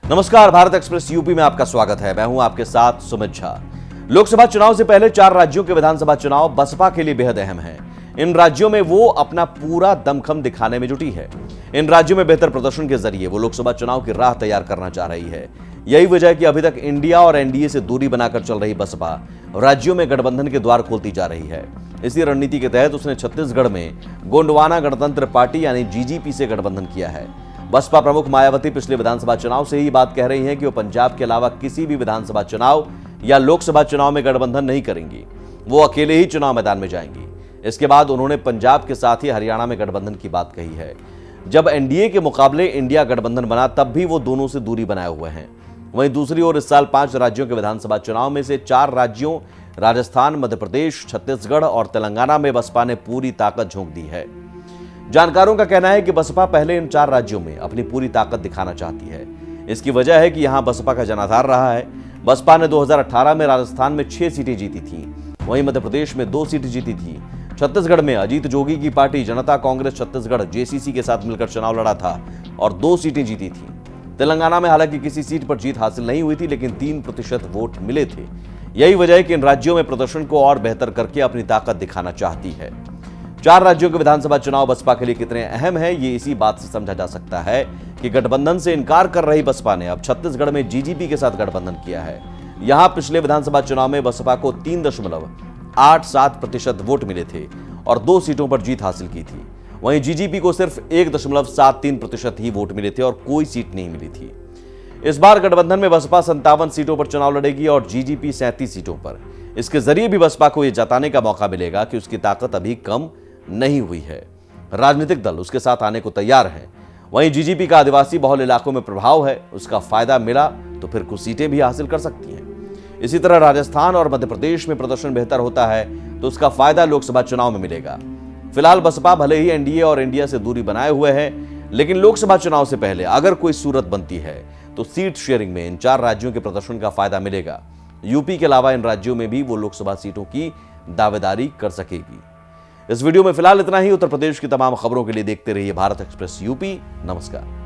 नमस्कार, Bharat express UP में आपका स्वागत है। मैं हूं आपके साथ सुमित झा। लोकसभा चुनाव से पहले 4 राज्यों के विधानसभा चुनाव बसपा के लिए बेहद अहम हैं। इन राज्यों में वो अपना पूरा दमखम दिखाने में जुटी है। इन राज्यों में बेहतर प्रदर्शन के जरिए वो लोकसभा चुनाव की राह तैयार करना चाह रही है। यही वजह है कि अभी तक इंडिया और एनडीए से दूरी बनाकर चल रही बसपा राज्यों में गठबंधन के द्वार खोलती जा रही है। इसी रणनीति के तहत उसने छत्तीसगढ़ में गोंडवाना गणतंत्र पार्टी यानी जीजीपी से गठबंधन किया है। बसपा प्रमुख मायावती पिछले विधानसभा चुनाव से ही बात कह रही हैं कि वो पंजाब के अलावा किसी भी विधानसभा चुनाव या लोकसभा चुनाव में गठबंधन नहीं करेंगी। वो अकेले ही चुनाव मैदान में जाएंगी। इसके बाद उन्होंने पंजाब के साथ ही हरियाणा में गठबंधन की बात कही है। जब एनडीए के मुकाबले इंडिया गठबंधन बना तब भी वो दोनों से दूरी बनाए हुए हैं। वहीं दूसरी ओर इस साल 5 राज्यों के विधानसभा चुनाव में से 4 राज्यों राजस्थान, मध्य प्रदेश, छत्तीसगढ़ और तेलंगाना में बसपा ने पूरी ताकत झोंक दी है। जानकारों का कहना है कि बसपा पहले इन 4 राज्यों में अपनी पूरी ताकत दिखाना चाहती है। इसकी वजह है कि यहां बसपा का जनाधार रहा है। बसपा ने 2018 में राजस्थान में 6 सीटें जीती थीं, वहीं मध्य प्रदेश में 2 सीटें जीती थी। छत्तीसगढ़ में अजीत जोगी की पार्टी जनता कांग्रेस छत्तीसगढ़ जेसीसी के साथ मिलकर चुनाव लड़ा था और 2 सीटें जीती थी। तेलंगाना में हालांकि किसी सीट पर जीत हासिल नहीं हुई थी, लेकिन 3% वोट मिले थे। यही वजह है कि इन राज्यों में प्रदर्शन को और बेहतर करके अपनी ताकत दिखाना चाहती है। 4 राज्यों के विधानसभा चुनाव बसपा के लिए कितने अहम है, ये इसी बात से समझा जा सकता है कि गठबंधन से इनकार कर रही बसपा ने अब छत्तीसगढ़ में जीजीपी के साथ गठबंधन किया है। यहां पिछले विधानसभा चुनाव में बसपा को 3.87% वोट मिले थे और 2 सीटों पर जीत हासिल की थी। वहीं जीजीपी को सिर्फ 1.73% ही वोट मिले थे और कोई सीट नहीं मिली थी। इस बार गठबंधन में बसपा 57 सीटों पर चुनाव लड़ेगी और जीजीपी 37 सीटों पर। इसके जरिए भी बसपा को यह जताने का मौका मिलेगा कि उसकी ताकत अभी कम नहीं हुई है। राजनीतिक दल उसके साथ आने को तैयार हैं। वहीं जीजीपी का आदिवासी बहुल इलाकों में प्रभाव है, उसका फायदा मिला तो फिर कुछ सीटें भी हासिल कर सकती हैं। इसी तरह राजस्थान और मध्य प्रदेश में प्रदर्शन बेहतर होता है तो उसका फायदा लोकसभा चुनाव में मिलेगा। फिलहाल बसपा भले ही एनडीए और इंडिया से दूरी बनाए हुए है, लेकिन लोकसभा चुनाव से पहले अगर कोई सूरत बनती है तो सीट शेयरिंग में इन 4 राज्यों के प्रदर्शन का फायदा मिलेगा। यूपी के अलावा इन राज्यों में भी वो लोकसभा सीटों की दावेदारी कर सकेगी। इस वीडियो में फिलहाल इतना ही। उत्तर प्रदेश की तमाम खबरों के लिए देखते रहिए भारत एक्सप्रेस यूपी। नमस्कार।